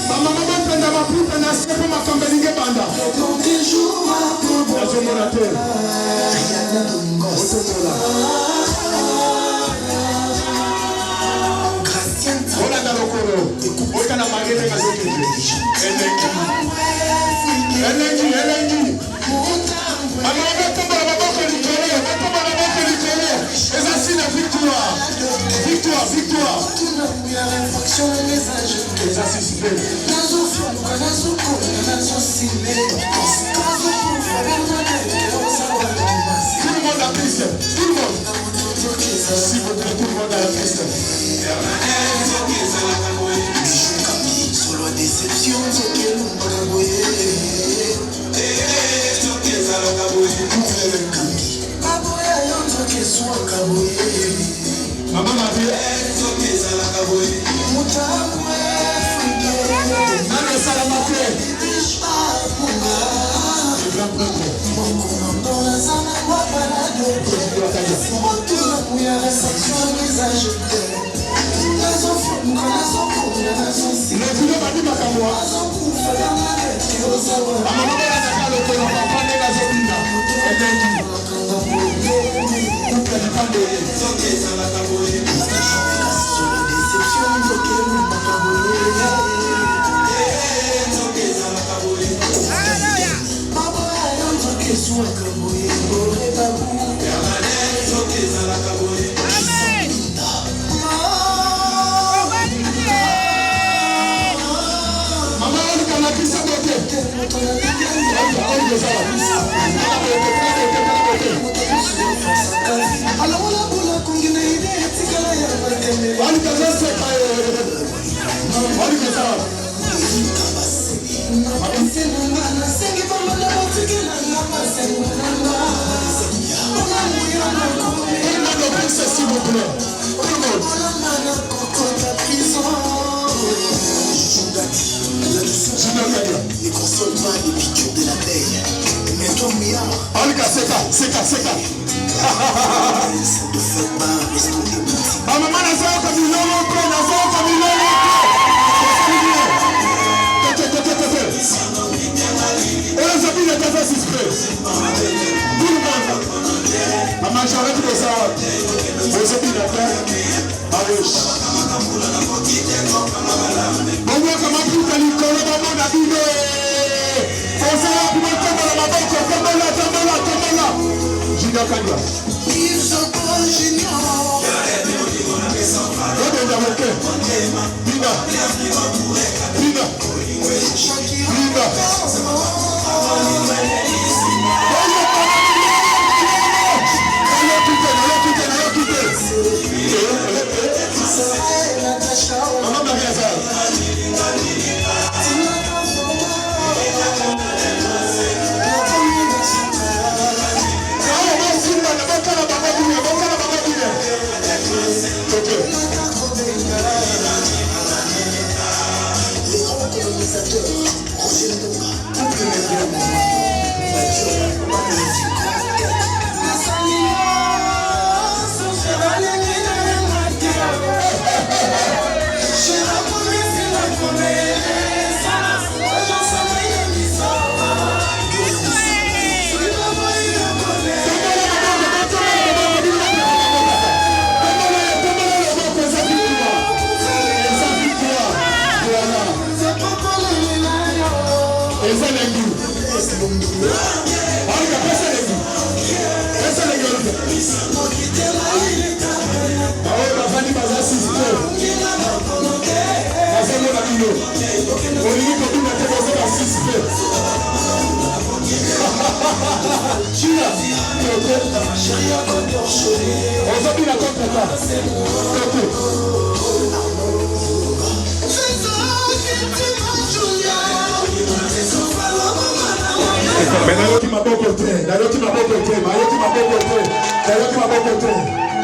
Mama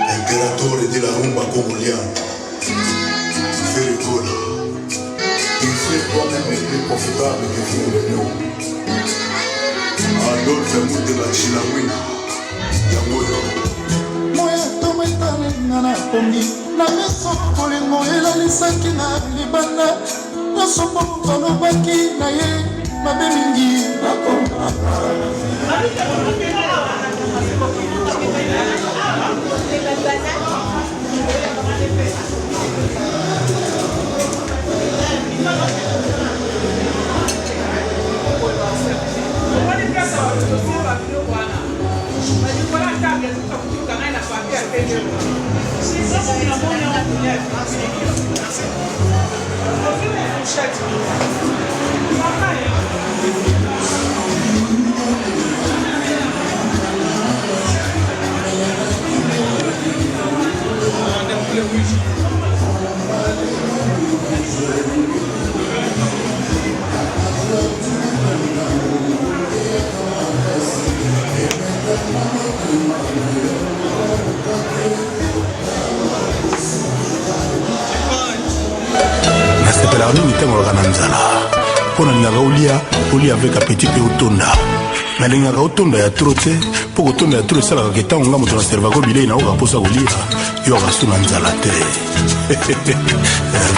Imperatore della rumba congoliana, Ferregola, il fait toi-même est plus profitable que Firmino. Adolphe Moutela Chilawi, Yamoyo. Moya tometana na pongi, na meso kolengo elalisaki na libanda. Nasopo tolobaki na ye mabe mingi nasepelaka nini ntango olaka na nzala mpo nalingaka olia avec apeti mpe otonda nalingaka otonda ya tro te mpo kotonda ya tro esalaka ke ntango nga moto naservako bilei naoka mposa kolia yo akasu na nzala te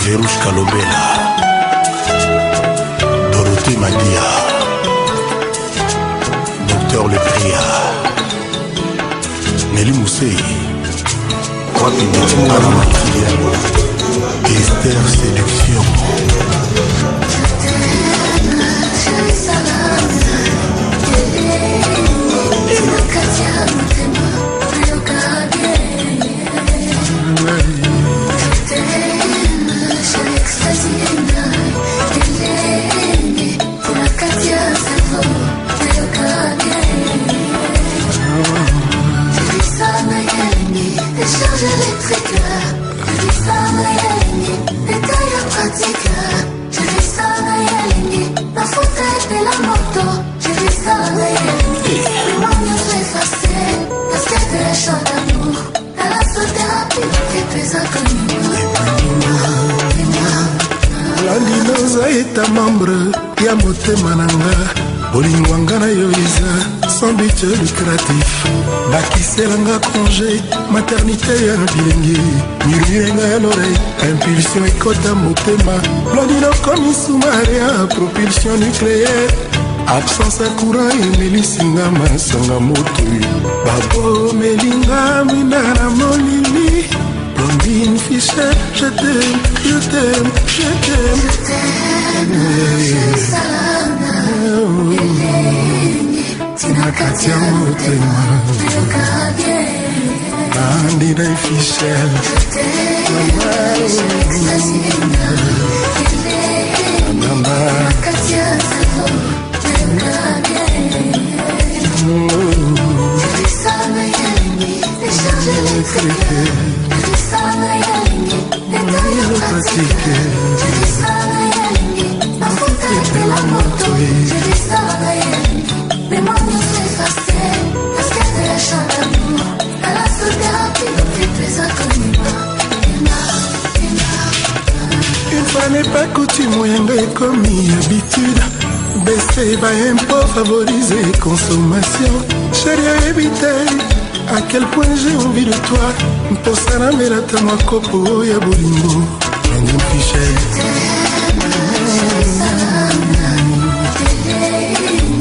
verouche kalobela Dorothée Madia Docteur Lepria Nelly Moussei wapi ana makilia Esther Séduction Décharge électrique, je vis ça Nayalingi, détail pratique, je vis ça Nayalingi, la fauteuil et la moto, je vis ça Nayalingi, les moyens sont effacés, parce qu'il y a des chants d'amour, à la sothérapie, et plus inconnue. landinoza eta membre ya motema nanga bolingwanga na yo eza sans but lucratif bakiselanga congé maternité ya bilenge murmurenga ya l'oreille impulsion ekota motema blondino komi sumaria propulsion nucléaire absence ya courant emelisinga masanga moto babomelinga mina na molili Blondine Fischer, je t'aime, je t'aime, je t'aime. Je t'aime, je salana, Tina Katia Motema, Blondine Fischer, je t'aime, je extasina, Tina Katia Savo, je vis ça Nayalingi, décharge électrique. Les moyens sont effacés, parce qu'il y a des chants d'amour, à la sothérapie, donc les plus inconnus. Une fois n'est pas coutume, moyenga est commis habitude. Baisser, impôt, favoriser consommation. Chérie, éviter. À quel point j'ai envie de toi. Mposana melata makopo ya bolingo. Blondine Fischer.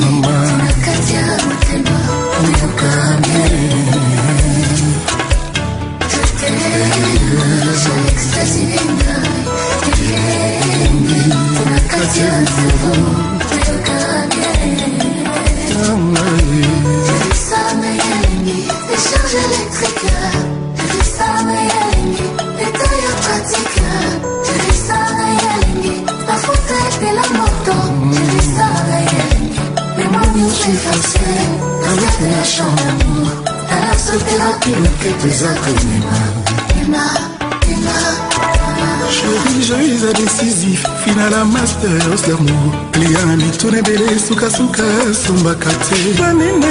Mama. Décharge électrique, je vis ça Nayalingi, détail pratique, je vis ça Nayalingi, la fauteuil et la moto, je vis ça Nayalingi, les moyens sont effacés, parce qu'il y a des chants d'amour, à la sothérapie, le plus plus inconnu. Chérie, joyeux décisif, final à masters d'amour. Client, les tournées belé, souka souka, somba kate. Blanine,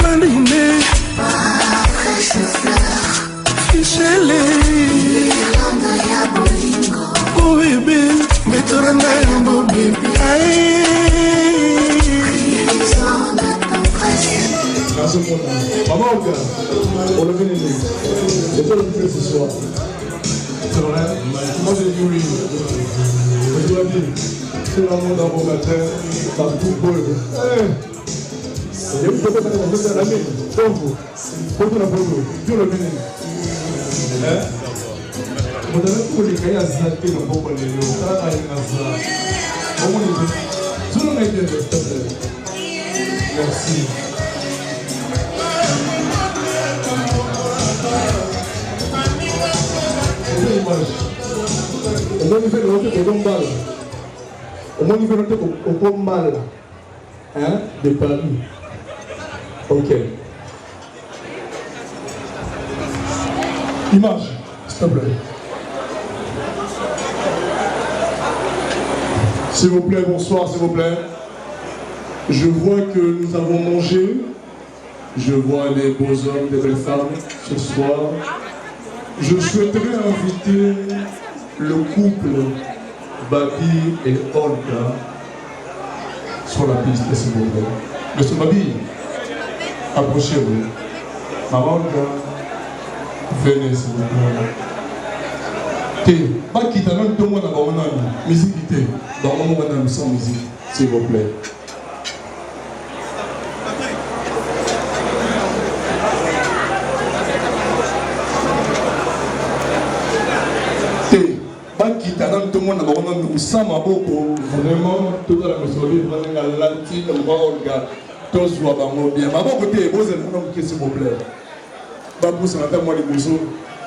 Blanine, fraîche fleur, Fichele, oh bébé, mettons-la un beau bébé. Maman, on le fait, c'est toi le plus ce soir. C'est vrai. Moi, je C'est l'amour d'avocateur, partout pour eux. Il y a une photo de la mine, donc, photo la photo, Dieu le bénisse. Vous avez pour les cahiers à zater le bon les lieux, ça a une azar. Comment les deux? Tout le monde a été resté. Merci. Au moins, il fait noter au mal. Au moins, il fait noter au mal. Hein? De Paris. Ok. Image, s'il te plaît. S'il vous plaît, bonsoir, s'il vous plaît. Je vois que nous avons mangé. Je vois des beaux hommes, des belles femmes ce soir. Je souhaiterais inviter le couple Babi et Olga sur la piste, s'il vous plaît. Monsieur Babi, approchez-vous. Maman Olga, venez, s'il vous plaît. Pas quitter même tout le monde dans la musique, dans le monde sans musique, s'il vous plaît. Tout le monde a sans ma beaucoup vraiment toute la maison vraiment la latine Olga tous voient bien ma côté vous êtes un homme qui s'il vous plaît pas pour ça m'appelle moi les bousseaux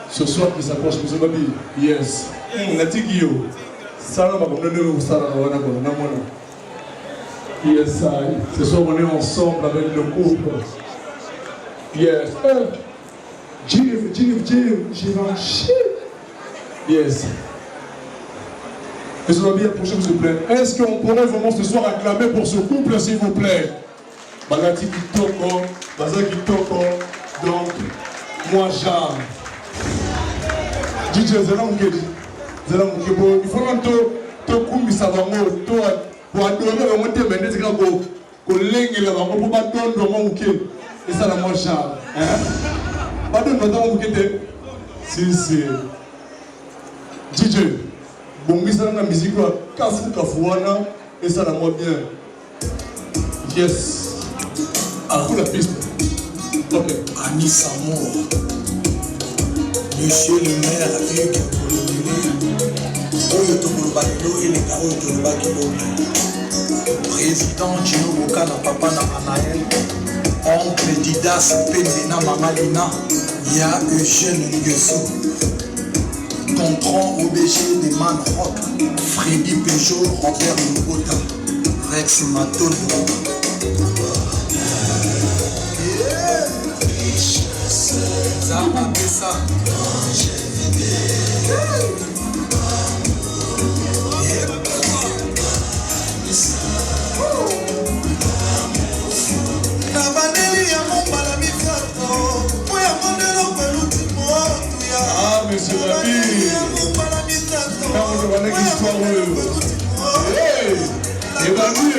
ce soir qui s'approche monsieur Babi yes on a dit Guillaume ça là va nous ça là yes ce soir on est ensemble avec le couple yes Jim yes. Monsieur Babi, approchez-vous s'il vous plaît. Est-ce qu'on pourrait vraiment ce soir acclamer pour ce couple s'il vous plaît? Balati Kitoko, Baza Kitoko, donc moi Jean. DJ Zelamukedi, il faut même te kumbi savango, pour adorer le monté Mendes Grabo, pour l'aigle là, pour pas donner le mouké. Et ça la moi Jean. Pas de notre mouké. Si. DJ. Bon, ça la musique, Kafu Kafuana, et ça la moi bien. Yes. À vous la piste. Ok. Anis Amour. Monsieur le maire, Hugues Oyo Tokolo et les Karo Tokolo. Président Gino Bokana, papa na Anaël. Oncle Didas, Pendena, Mamalina. Il y a Eugène Nguesso. Gontran OBG des Man Rock, Freddy Peugeot, Robert Mbota, Rex Maton. Zama Bessa. Ah, monsieur Babi. Quand vous avez une histoire évanouie.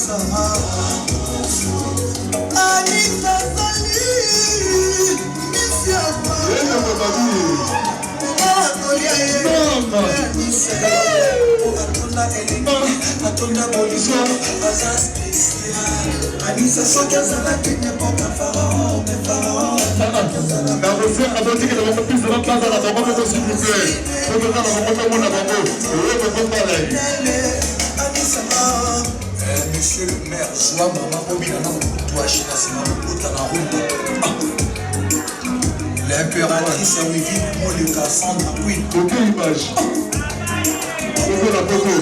Maman. Monsieur le maire, soit maman Obinana, toi, je l'impératrice Wivine, moi le Cassandra Queen. Aucune image. Aucune la photo.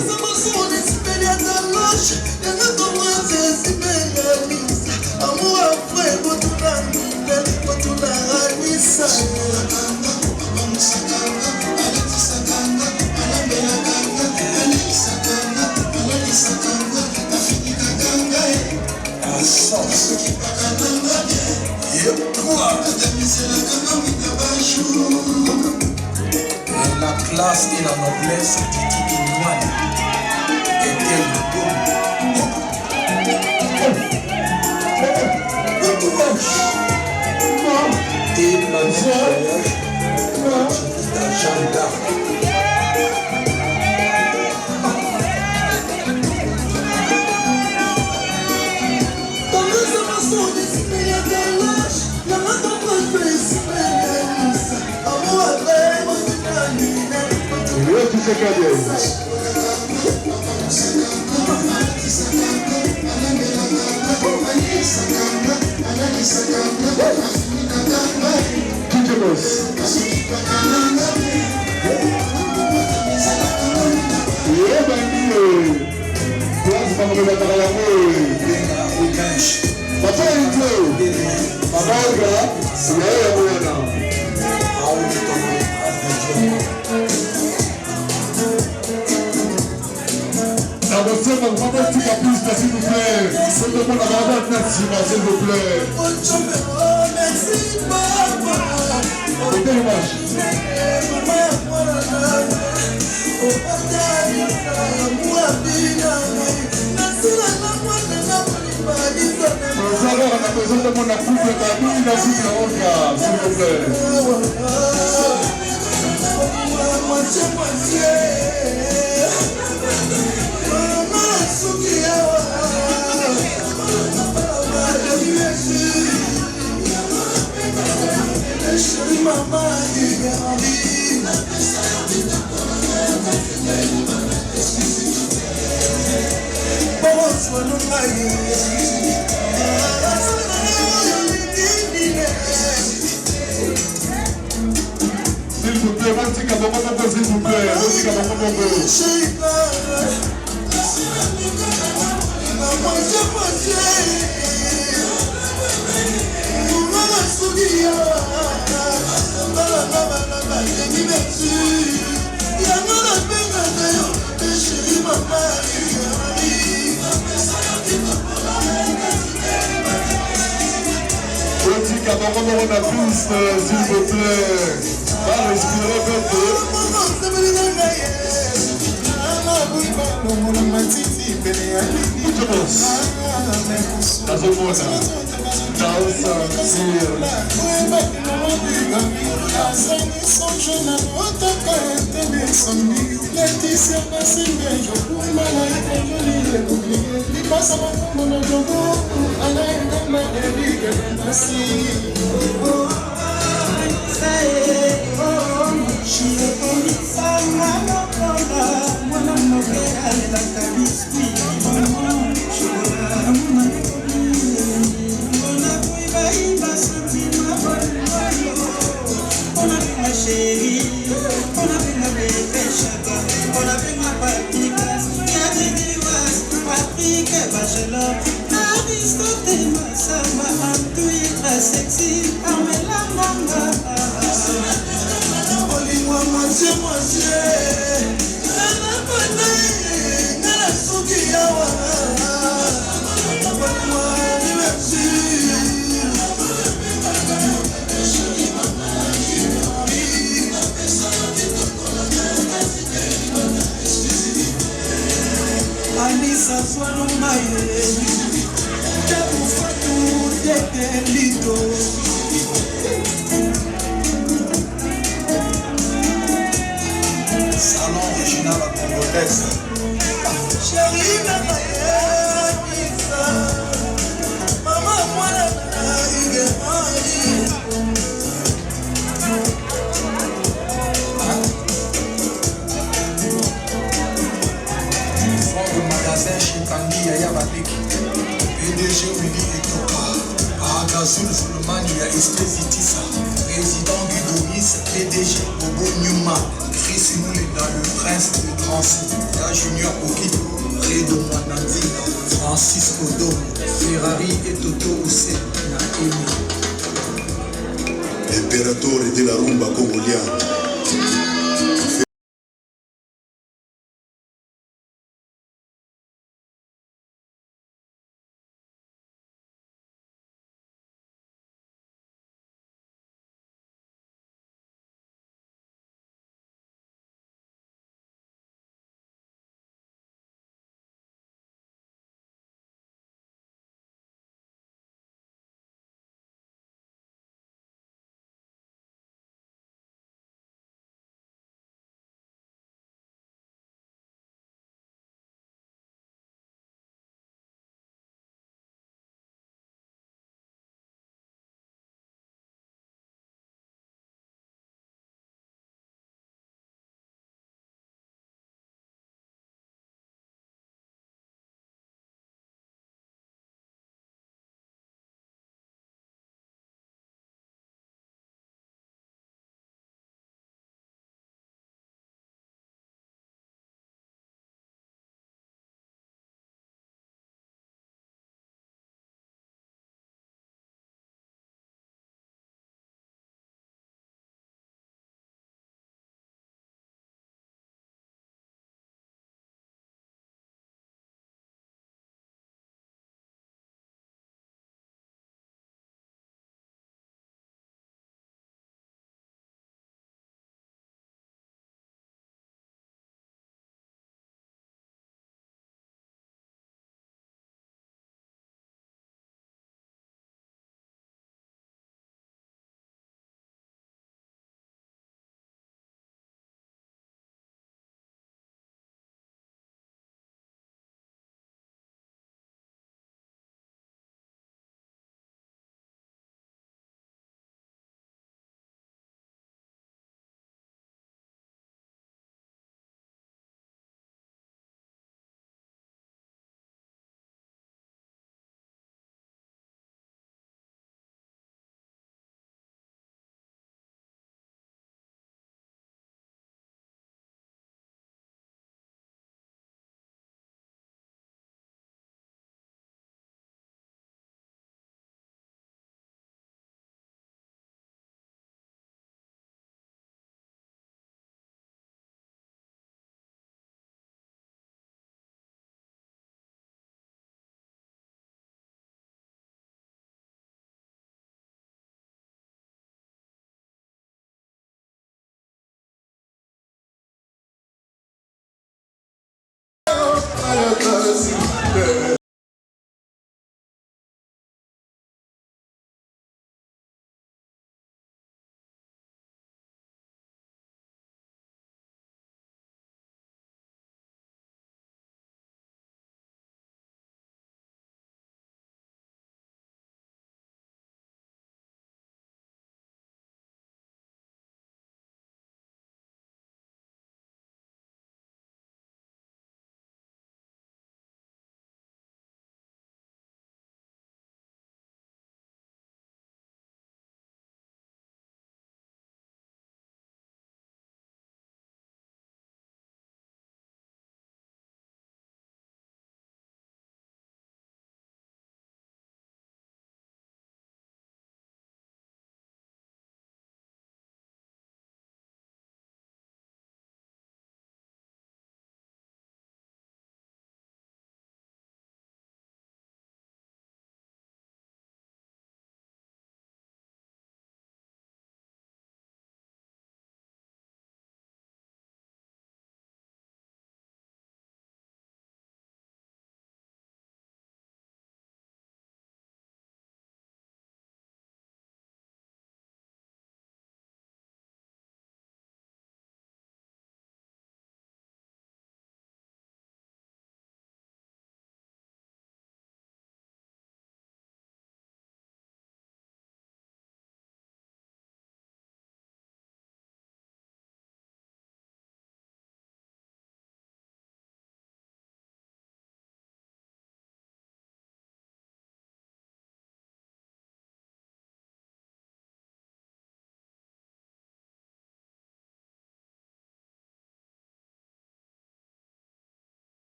sauce. Et quoi? Et la classe et la noblesse, Titi Inouane. Et quel et la voyage, la Jeanne d'Arc. S'il vous plaît, s'il vous plaît. S'il vous plaît, va respirer un peu. Salon original à Congolaise. PDG Willy Etoka, Agazul Zulmania, Estésitissa, Président Guidonis, PDG Bobo Newman, Chris Moulé dans le Prince de Transi, La Junior Okito, Redo Mwanandina, Francisco Dom, Ferrari et Toto Oussé, Naemi. Impérateur de la rumba congolienne.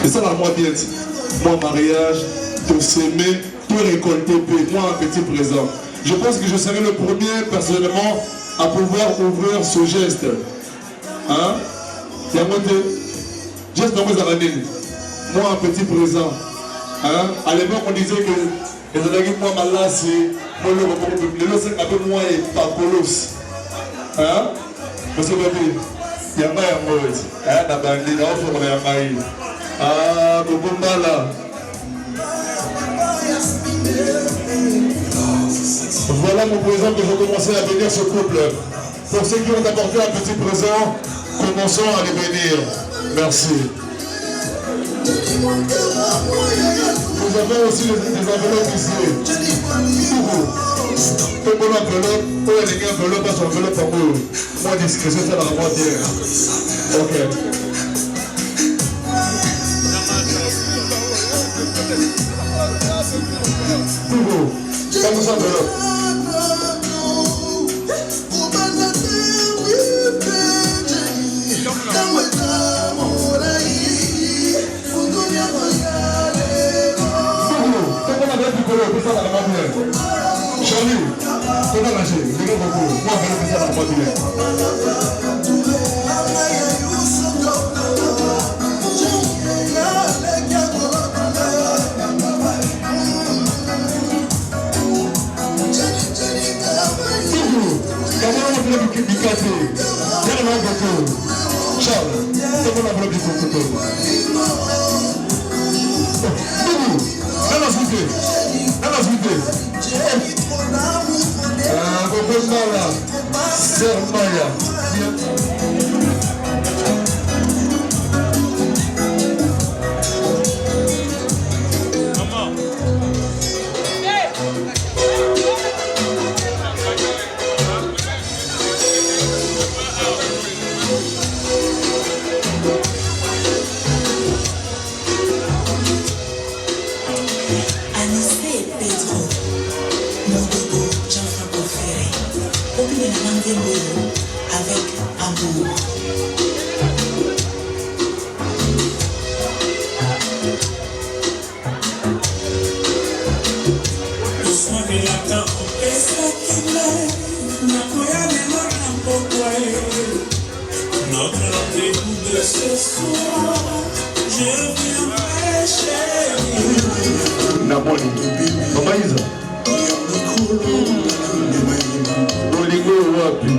Et ça va moi bien dit. Moi mariage, tout s'aimer, tout récolter, moi un petit présent. Je pense que je serai le premier personnellement à pouvoir ouvrir ce geste. Hein? Geste dans mes années. Moi un petit présent. Hein? À l'époque on disait que les années moi malas moi le c'est un peu moins pas colos. Hein? Monsieur Babi, il y a pas un mot. Hein? La bandit, là on fait un maïs. Ah, Bobombala. Voilà mon présent que je vais commencer à bénir ce couple. Pour ceux qui ont apporté un petit présent, commençons à les bénir. Merci. Nous avons aussi des enveloppes ici. Tout le monde enveloppe, tout le monde enveloppe, parce enveloppe en haut. Moi, discrétion, ça va vraiment bien. Ok. Vamos a verlo. Charlie, comment la j'ai? Les gars, beaucoup. Moi, je vais faire la moitié. Charles, comment la bloque du coco? Anissé et Pedro, Modogo, Jean-Franco Ferré, Obine Namangembolo, avec amour. Le soin de la dent, et ça qui plaît, n'a pas de pourquoi notre rendez-vous de ce soir, je viendrai chérie. Napoli, Mama Isa. Bolingo wapi?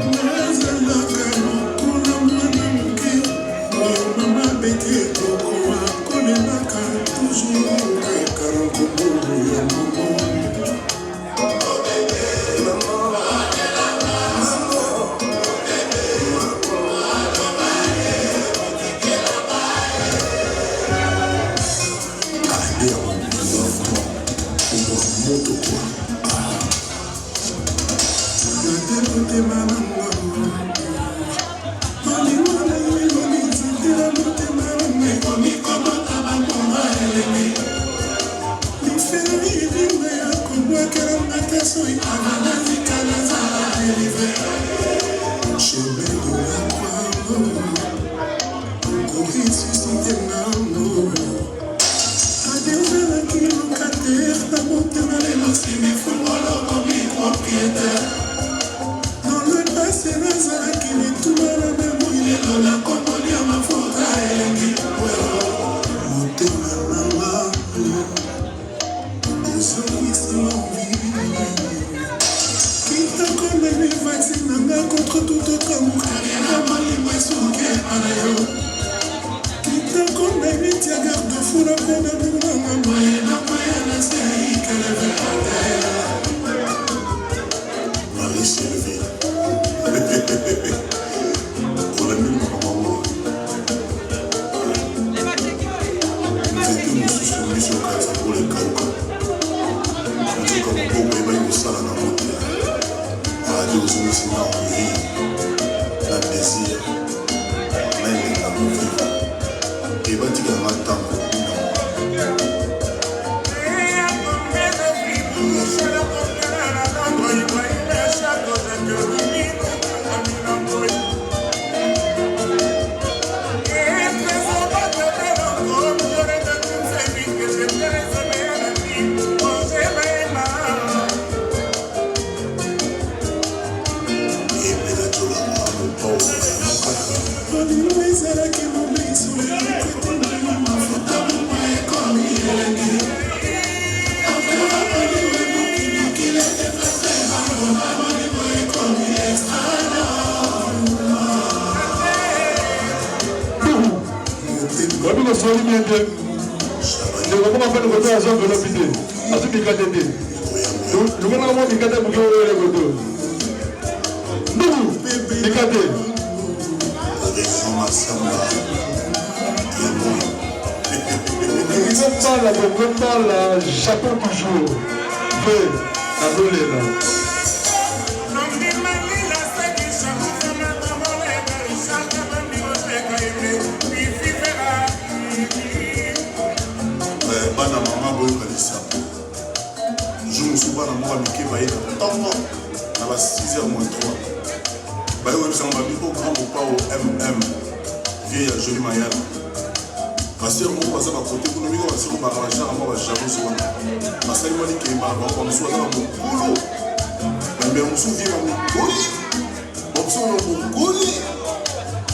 Chapeau toujours. Fais la volée bana mama boyokalisa jour mosusu bana moko mike bayeka ntongo na ba 6h moins 3 bayokoyebisanga babi o grand popao mm vie ya joli mayala basere moko baza bakote kuna mika basere baka bajara moko bajalose wana basali mwa likemba bakwa mosusu baza bamokolo bambela mosusu vie bamokoli bamosusu wana mokoli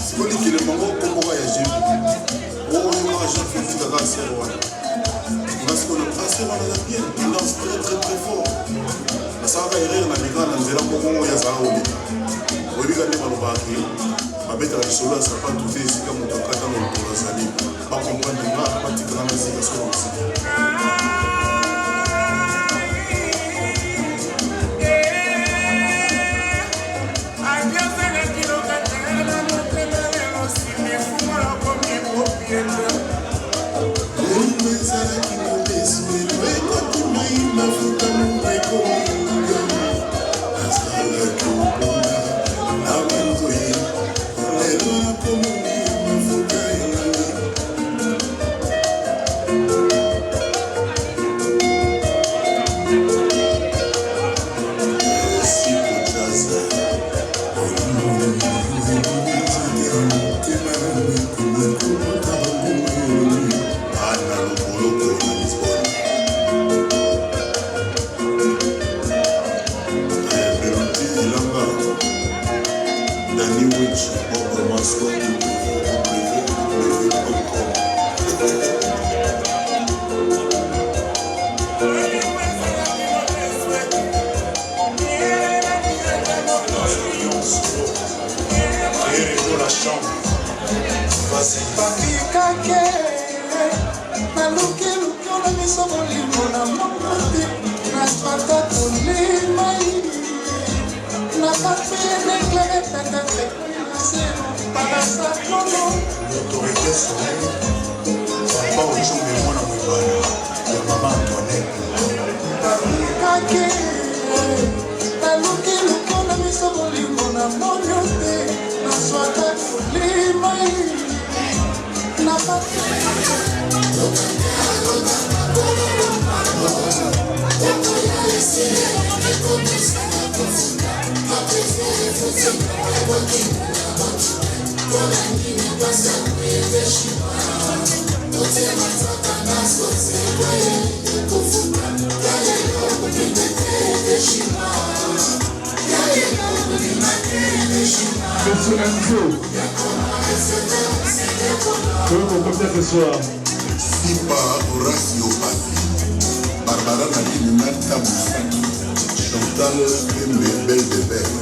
sikolikele bango komboka ya jebi oyoka jean fifti kaka asere wana parce qu'on a passé dans la bien, il danse très très très fort. Ça va errer dans les gars dans les gens qui ont yazaouli. Au lieu d'aller dans le baquet, ma bête à l'isola, ça va tout faire, c'est comme on t'a dans le Porazali. Pas comprendre les gars, pas tirer dans la situation aussi. miso molimo na mokote naspata kolema na kapene kleretakape palasa nono l'autorité soleil papa ochumbe mwana mwibana ya mama Antoinette kake naluki lokola miso molimo na mono te naswata kolema na Monsieur Enzo, comment vous comptez ce soir? Sipa Horacio Pasi Barbara Nadine Nata Moussaki Chantal Kembe Belle de Belle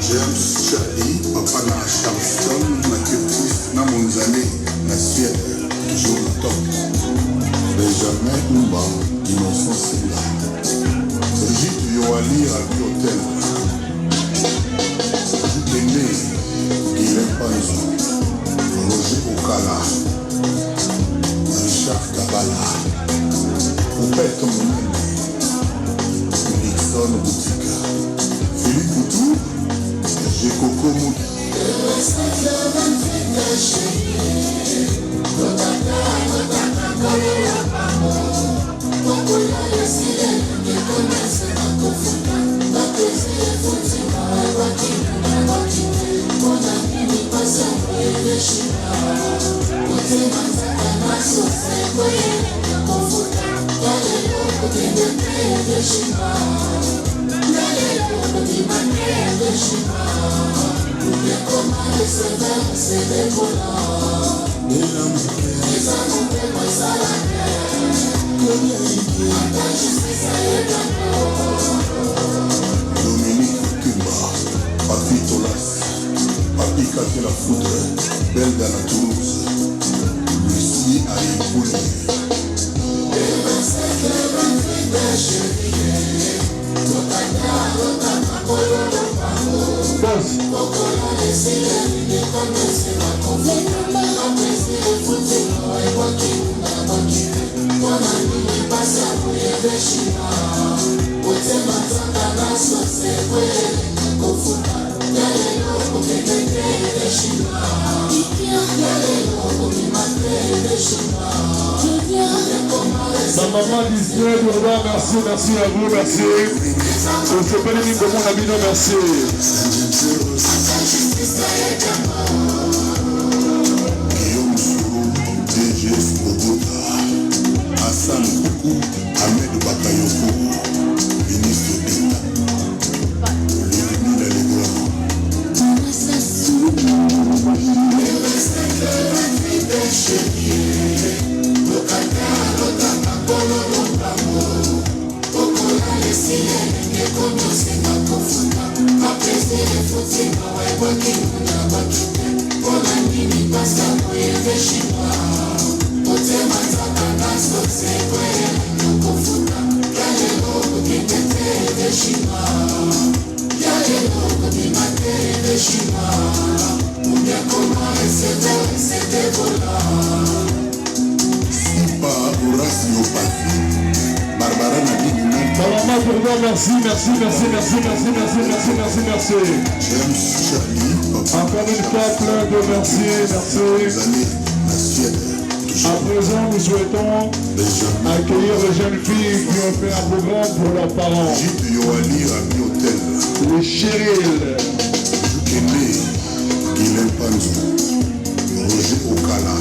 James Charlie Papa na Charleston Mathieu Pousse na Monzale na Suède toujours le top Benjamin Oumba Innocent Silla Brigitte Yoali Rabi Hotel Jutelé Guilhem Panzo Roger Okala Richard Kabala Poupette Mounene Nixon Boutika Philippe Boutou Gekoko Moudi Dominique Kimba, Papi Tolas, Papi Kate la Foudre, Belle dans la Toulouse, Lucie Aïkouli. Ma maman Disney, merci, merci à vous, merci. On se fait les lignes de mon ami, non, merci. Guillaume Sourou, DGF Bogota, Hassan Koukou, Ahmed Bakayoko, ministre d'État, Léonie Legrand. Sipa Horacio Pasi Barbara Nadine Nata Maman Bourdon, merci, merci, merci, merci, merci, merci, merci, merci, merci. James Charlie Papa Encore une fois, plein de merci, merci. Zalé, la Suède À présent, nous souhaitons Benjamin accueillir les jeunes filles qui ont fait un programme pour leurs parents. Brigitte Yoali Rabi Hotel Les Cheryl, Jukene Guilhem Panzo Roger Okala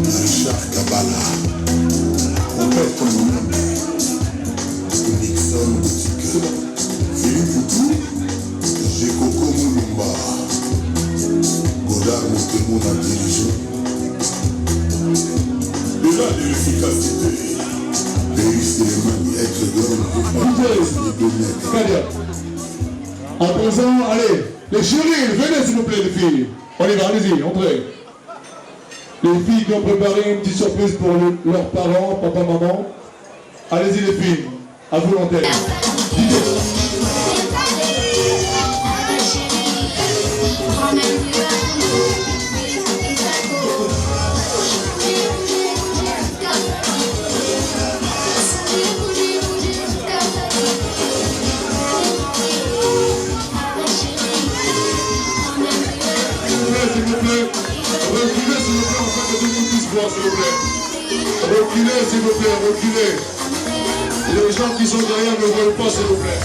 Richard Kabala Poupette Mounene Nixon Boutique Philippe Boutou Gekoko Moulumba Godard Motemo na dirigeant Déjà de l'efficacité Pays Sélémani être grand Kadia. À présent, allez, les Cheryl, venez s'il vous plaît les filles. On y va, allez-y, entrez. Les filles qui ont préparé une petite surprise pour leurs parents, papa, maman. Allez-y les filles, à vous l'antenne. S'il vous plaît, reculez s'il vous plaît, afin que tout le monde puisse voir s'il vous plaît. Reculez s'il vous plaît, reculez. Les gens qui sont derrière ne voient pas s'il vous plaît.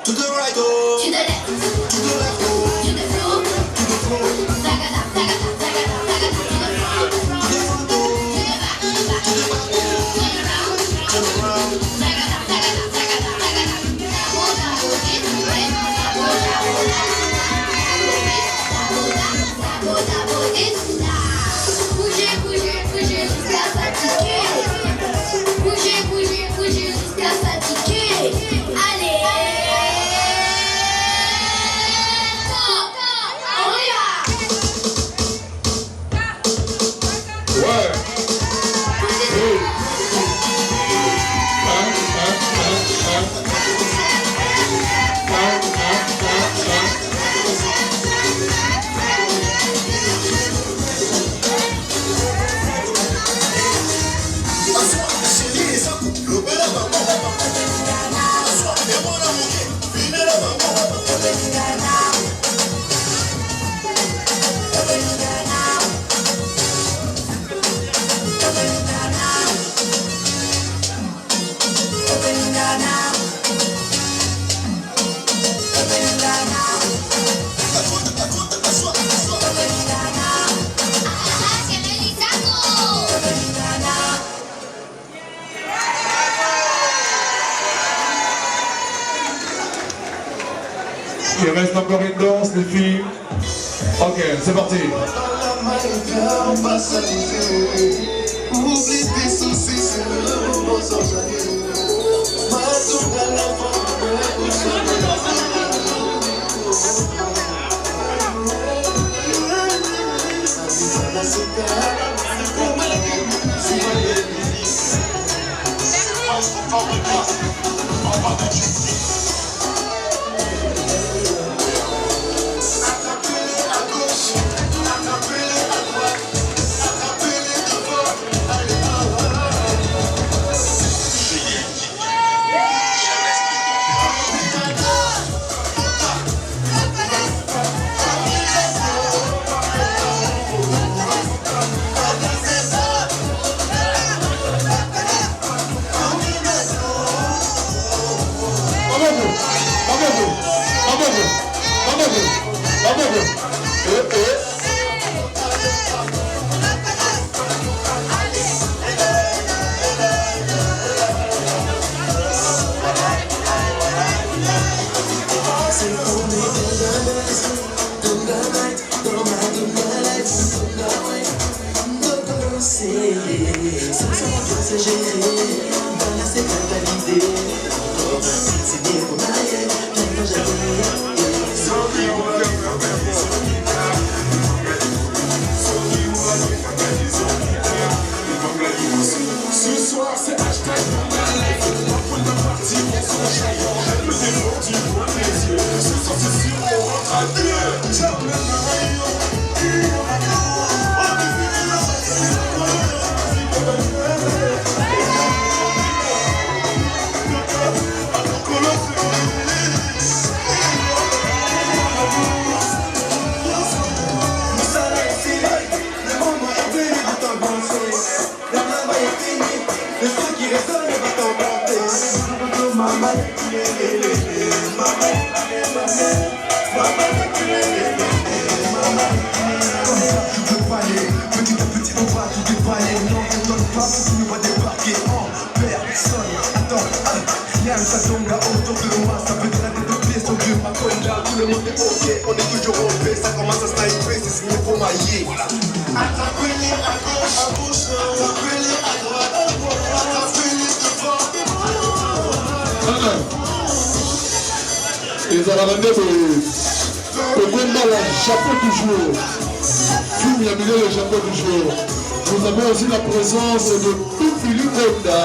To the right, oh. To the left, To the left, oh. to the floor, To the floor. zagada, zagada, zagada, zagada, to the front, To the front, oh. to the back, to the back, turn around, Turn around. zagada, zagada, zagada, zagada, boda, bodit, boda, boda, bodit, bougez, bougez, bougez jusqu'à fatiguer, bougez, bougez, bougez jusqu'à fatiguer, allez. Ouais. Hey. Il reste encore une danse, les filles. Ok, c'est parti. Oublie tes soucis, c'est le moment sans jamais. la rendez au combat, la chapeau toujours. Tout le chapeau toujours. Nous avons aussi la présence de tout Philippe Honda.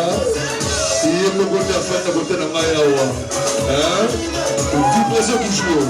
Et le côté à faire, le côté de Mayawa. Tout présent toujours.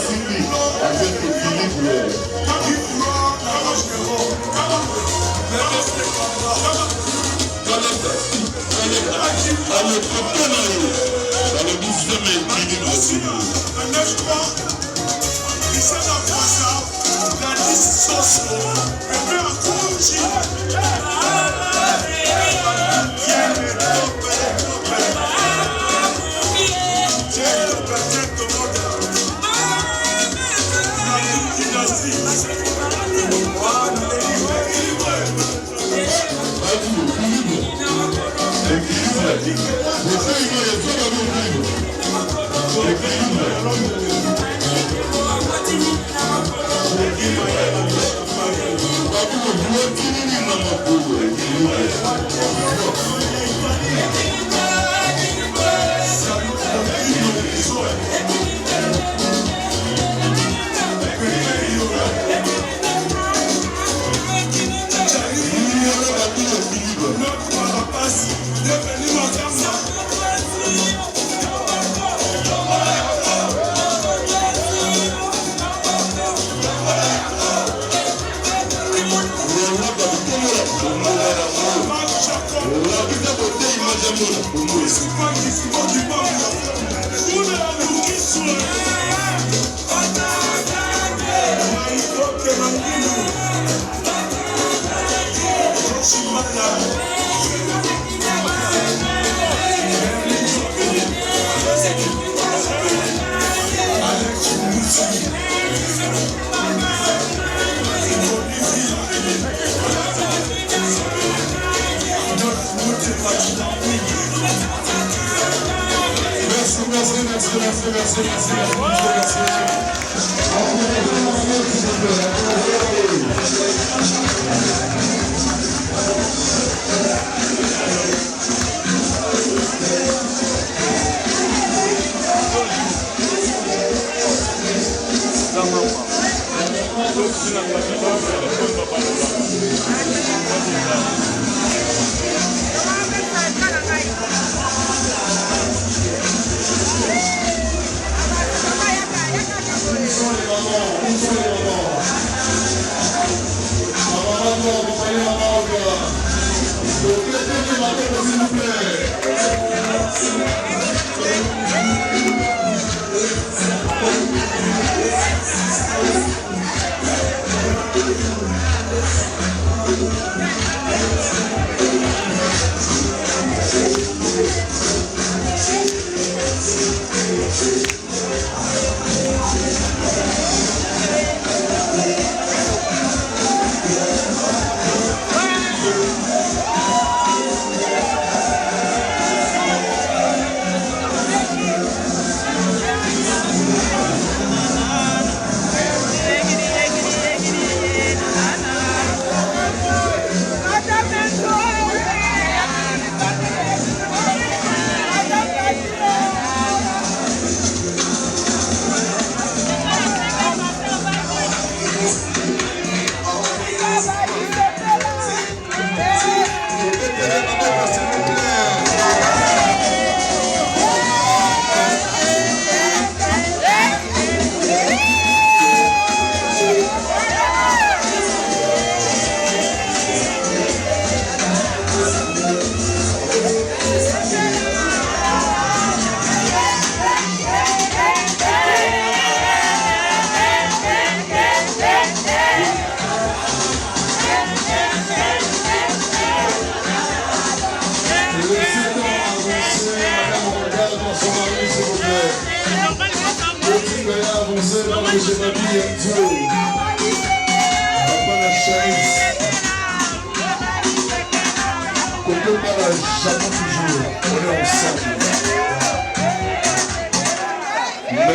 Cindy, avec Philippe.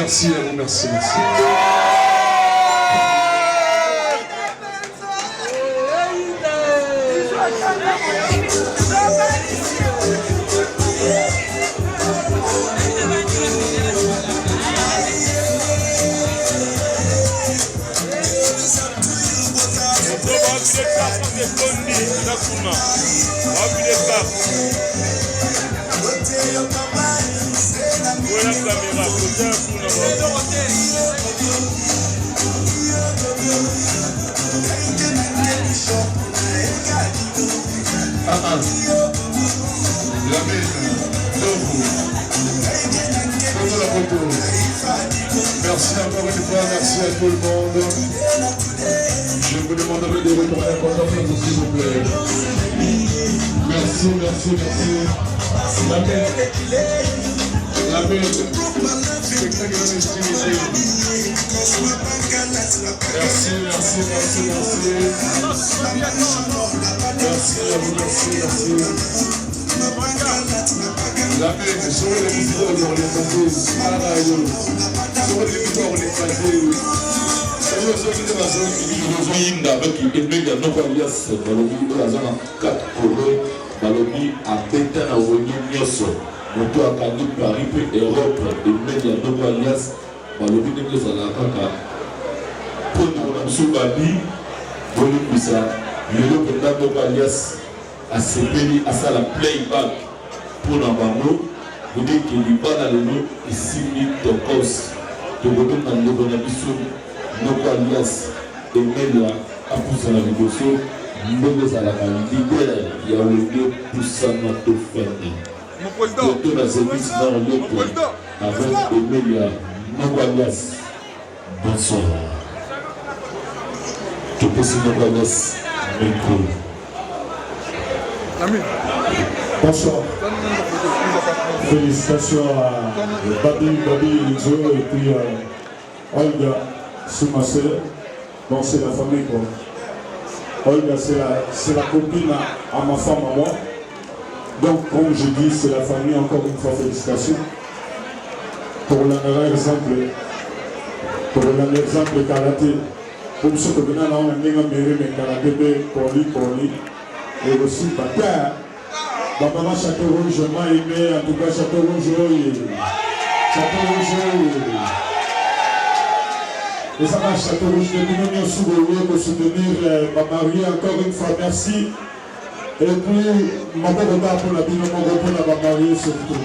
Merci à vous, merci, merci. Voilà la caméra, Merci encore une fois, merci à tout le monde. Je vous demanderai de retourner à votre place, s'il vous plaît. Merci, merci, merci. La belle. Spectacle en estimité. Merci, merci, merci, merci. Merci à vous, merci, merci. La belle, sur les visiteurs, on les passés. Sur les visiteurs, on les passés. Yinda avec Emile Yanoko alias Balobi Azana 4 Kolo Balobi Abeta na Woni Nyoso Moto Akandi Paris pe Europe Emile Yanoko alias Balobi Nyoso Zala Kaka Pono na Msubabi Boli Bisa Yelo Pendako alias Asepeli Asala Playback Pona Bango Bodi Kilibana Leno Isimi Tokos Togodon na Ndoko na Biso Noko alias Emelia Apoussa la Liboso, Mbele Salaka, leader Yaoulé Poussana Tofani. Bientôt la service dans l'autre avec Emelia Noko alias. Bonsoir. Tout possible Noko alias Meko. Bonsoir. Félicitations à Babi Lizo et puis Olga Soumassé. Donc c'est la famille quoi. Olga c'est la copine à ma femme à moi. Donc comme je dis c'est la famille, encore une fois félicitations. Pour l'un exemple karaté. Comme ce que nous avons mais karaté pour lui. Et aussi bataille. Maman Château Rouge, je m'ai aimé, en tout cas Château Rouge. Et ça va, Château Rouge, de nous soutenir pour soutenir ma mariée, encore une fois, merci. Et puis, mon bon regard pour la binôme, mon repos pour ma mariée surtout.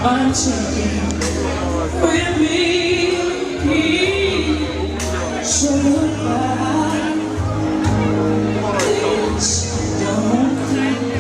I'm taking with me. So goodbye. Please don't cry.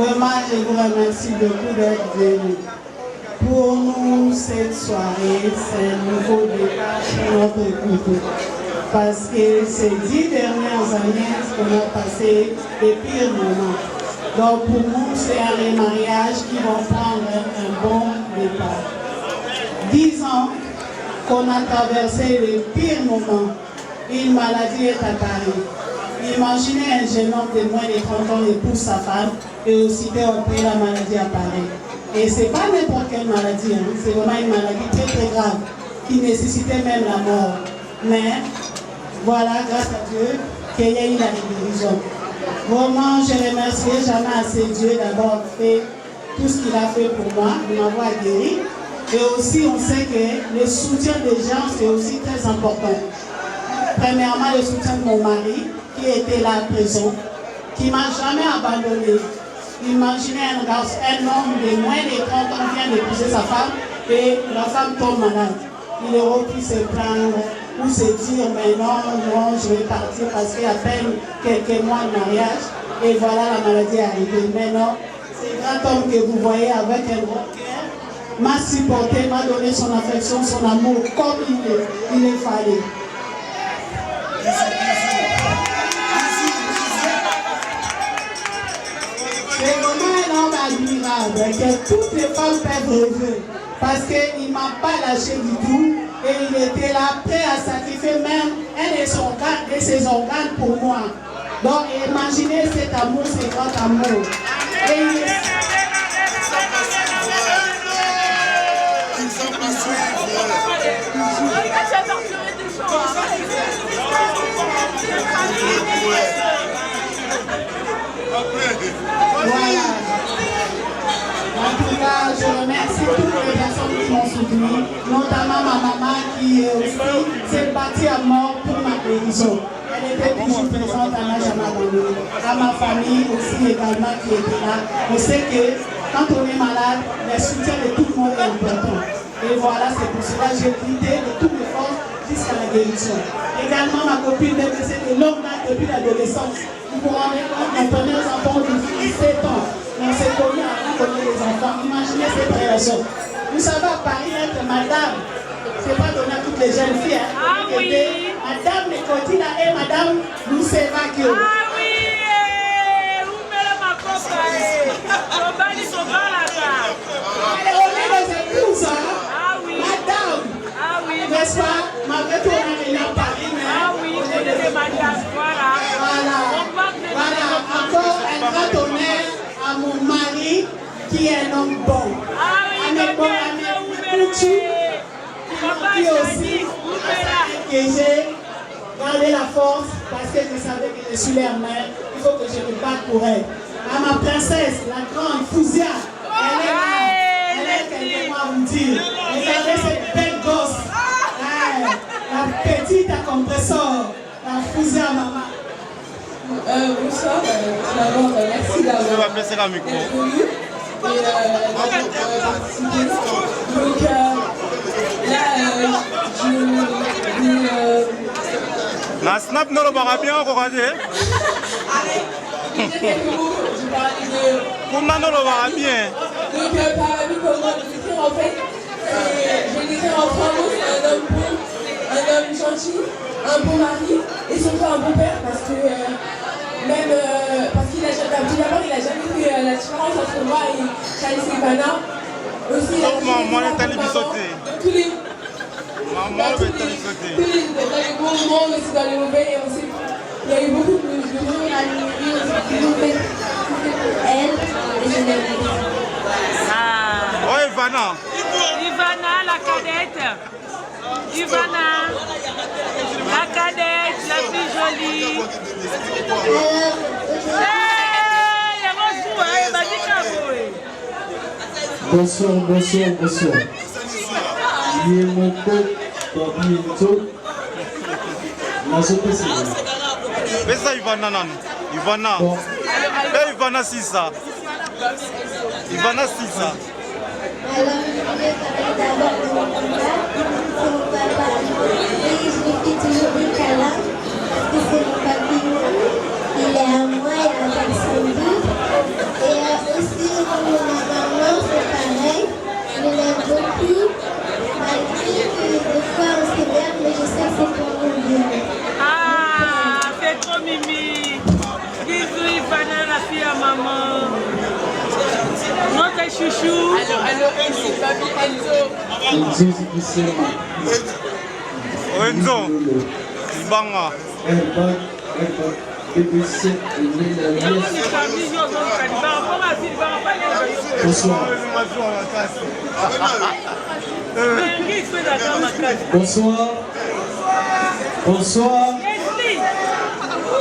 Vraiment, je vous remercie beaucoup d'être venus. Pour nous, cette soirée, c'est un nouveau départ pour notre couple. Parce que ces 10 dernières années, on a passé des pires moments. Donc pour nous, c'est un remariage qui va prendre un bon départ. 10 ans qu'on a traversé les pires moments. Une maladie est apparue. Imaginez un jeune homme de moins de 30 ans épouse sa femme et aussitôt après la maladie apparaît. Et ce n'est pas n'importe quelle maladie, hein. C'est vraiment une maladie très très grave qui nécessitait même la mort. Mais voilà, grâce à Dieu, qu'il y a eu la guérison. Vraiment, je ne remercierai jamais assez Dieu d'avoir fait tout ce qu'il a fait pour moi, de m'avoir guéri. Et aussi, on sait que le soutien des gens, c'est aussi très important. Premièrement, le soutien de mon mari, qui était là à prison, qui ne m'a jamais abandonné. Imaginez un homme de moins de 30 ans vient d'épouser sa femme et la femme tombe malade. il aurait pu se plaindre ou se dire mais non, je vais partir parce qu'il y a à peine quelques mois de mariage et voilà la maladie est arrivée. Mais non, c'est grand homme que vous voyez avec un grand cœur m'a supporté, m'a donné son affection, son amour comme il est fallait. C'est vraiment un homme admirable que toutes les femmes peuvent rêver parce qu'il ne m'a pas lâché du tout et il était là prêt à sacrifier même un de ses organes pour moi. Donc imaginez cet amour, ce grand amour. Et voilà. En tout cas, je remercie toutes les personnes qui m'ont soutenu, notamment ma maman qui aussi s'est battue à mort pour ma guérison. Elle était toujours présente, elle n'a jamais abandonné. À ma famille aussi également qui était là. On sait que quand on est malade, le soutien de tout le monde est important. Et voilà, c'est pour cela que j'ai quitté de toutes mes forces jusqu'à la guérison. Également, ma copine de de longue date depuis l'adolescence. Vous vous rendez compte, mes premiers enfants de 17 ans. On s'est connus avant qu'on ait des enfants. Imaginez cette relation. Vous savez, à Paris, être madame, c'est pas donné à toutes les jeunes filles. Hein. Ah oui. Madame Nicotina et madame Lucevakio. Ah oui, Oumele Makopa, Tobani Sobalaka. On est les épouses, hein. Ah oui. Madame. Ah oui. N'est-ce pas? Malgré tout, on est venu à Paris, mais... Ah oui, on est des madames, voilà. Voilà, encore un grand honneur à mon mari qui est un homme bon. Ah oui, un bon ami qui aussi que j'ai gardé la force parce que je savais que je suis leur mère. Il faut que je me batte pour elle. À ma princesse, la grande Fouzia, elle est là. Elle est quelqu'un à vous dire. Regardez cette belle gosse. La petite à compresseur, la Fouzia maman. Bonsoir, d'abord merci d'avoir baisser la micro. Donc là, la snap ne le verra bien regardez. Comment ne le verra bien. Donc parmi comment décrire en fait, je vais décrire en 3 mots, c'est un homme bon, un homme gentil, un bon mari et surtout un bon père parce que même parce qu'il a jamais fait la différence entre moi et Charles Silvana. Aussi, maman est allée sauter. Tous les bons moments, aussi dans les mauvais, et aussi, il y a eu beaucoup de gens à l'univers, elle, et je l'aime. Oh, Ivana. Ivana, la cadette. Ivana, la cadette, la plus jolie. Bonsoir. Yemoko Papiento. Pesa Ivana nani? Ivana. Ivana Sisa. Ivana Sisa. Alors, je voulais parler d'abord de mon papa. C'est mon papa. Et je lui fais toujours des câlins. Parce que c'est mon papillon. Il est à moi, il a personne d'autre. Et aussi, mon maman, c'est pareil. Je l'aime beaucoup. Malgré que des fois on s'énerve, mais je sais que c'est pour mon bien. Ah, c'est trop mimi. Bisous Ivana, la fille à maman. Notre chouchou. Alors, Enzo, papi Enzo. Enzo Zikisema. Enzo. Ibanga. BBC. Bonsoir. Bonsoir.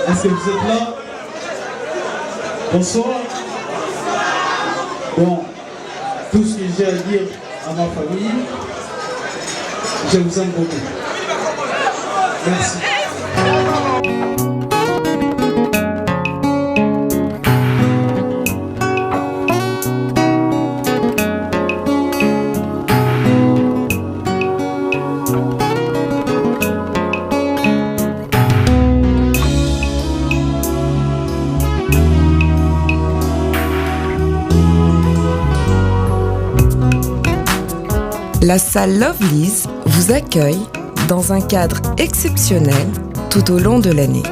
Est-ce que vous êtes là? Bonsoir. Bon, tout ce que j'ai à dire à ma famille, je vous aime beaucoup. Merci. La salle Lovely's vous accueille dans un cadre exceptionnel tout au long de l'année.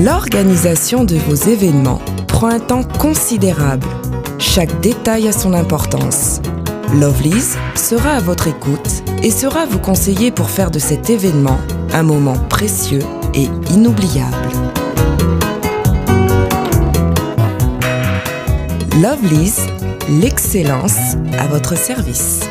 L'organisation de vos événements prend un temps considérable. Chaque détail a son importance. Lovely's sera à votre écoute et sera vous conseiller pour faire de cet événement un moment précieux et inoubliable. Lovely's, l'excellence à votre service.